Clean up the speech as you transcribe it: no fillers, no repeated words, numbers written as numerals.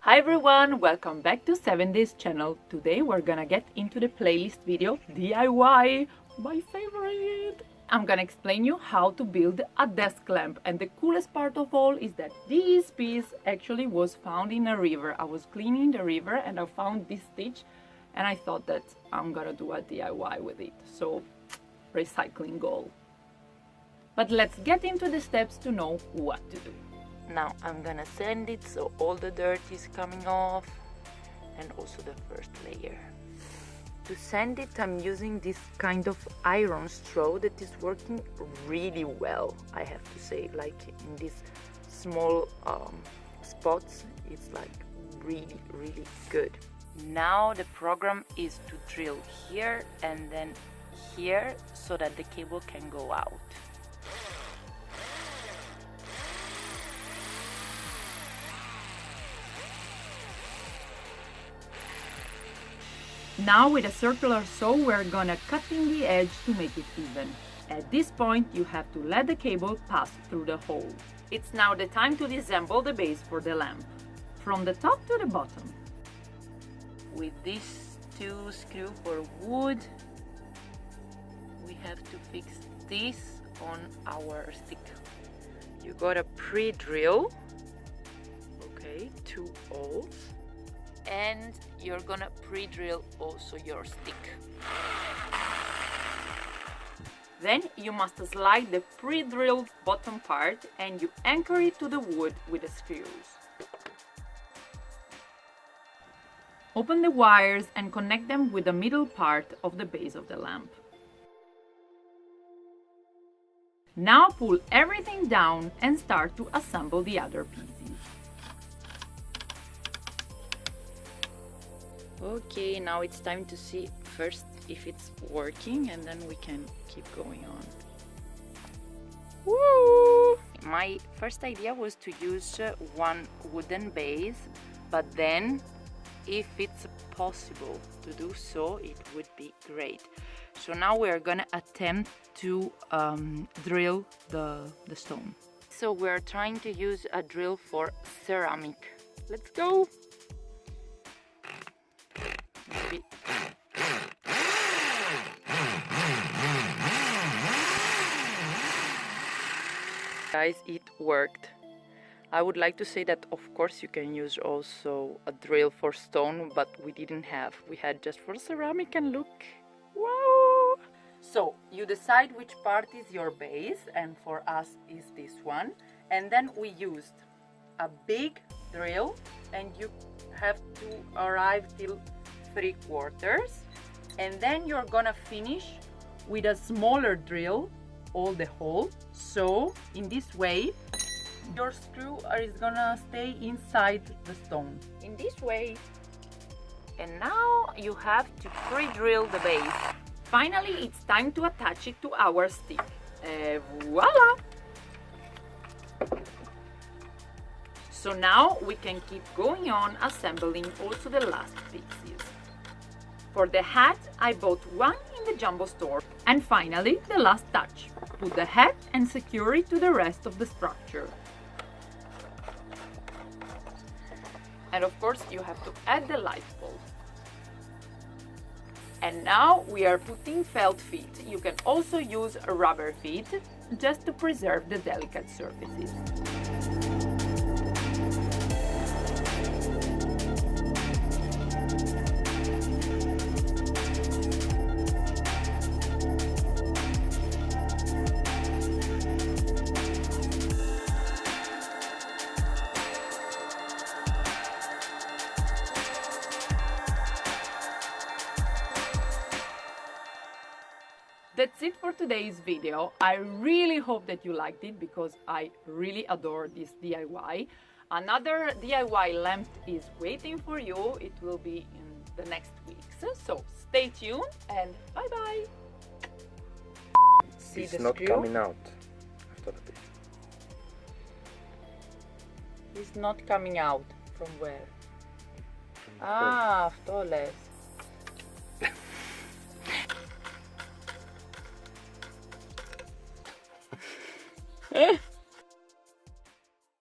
Hi everyone, welcome back to 7 Days channel. Today we're gonna get into the playlist video DIY, my favorite. I'm gonna explain you how to build a desk lamp, and the coolest part of all is that this piece actually was found in a river. I was cleaning the river and I found this stitch and I thought that I'm gonna do a DIY with it. So, recycling goal. But let's get into the steps to know what to do. Now I'm gonna sand it so all the dirt is coming off and also the first layer. To sand it I'm using this kind of iron straw that is working really well, I have to say. Like in these small spots it's like really good. Now the program is to drill here and then here so that the cable can go out. Now with a circular saw we're gonna cut in the edge to make it even. At this point you have to let the cable pass through the hole. It's now the time to disassemble the base for the lamp, from the top to the bottom. With these two screws for wood, we have to fix this on our stick. You gotta pre-drill, okay, 2 holes. And you're gonna pre-drill also your stick. Then you must slide the pre-drilled bottom part and you anchor it to the wood with the screws. Open the wires and connect them with the middle part of the base of the lamp. Now pull everything down and start to assemble the other pieces. Okay, now it's time to see first if it's working and then we can keep going on. Woo! My first idea was to use one wooden base, but then if it's possible to do so, it would be great. So now we're gonna attempt to drill the stone. So we're trying to use a drill for ceramic. Let's go! Guys, it worked. I would like to say that of course you can use also a drill for stone, but we didn't have. We had just for ceramic, and look, wow! So you decide which part is your base, and for us is this one. And then we used a big drill and you have to arrive till 3/4, and then you're gonna finish with a smaller drill all the hole. So in this way your screw is gonna stay inside the stone in this way. And now you have to pre-drill the base. Finally it's time to attach it to our stick. Voila! So now we can keep going on assembling also the last pieces. For the hat, I bought one in the jumbo store. And finally, the last touch. Put the hat and secure it to the rest of the structure. And of course, you have to add the light bulb. And now we are putting felt feet. You can also use rubber feet just to preserve the delicate surfaces. That's it for today's video. I really hope that you liked it because I really adore this DIY. Another DIY lamp is waiting for you. It will be in the next weeks. So stay tuned and bye bye. See It's the not screw? coming out after this. It's not coming out. From where? From the Afterless.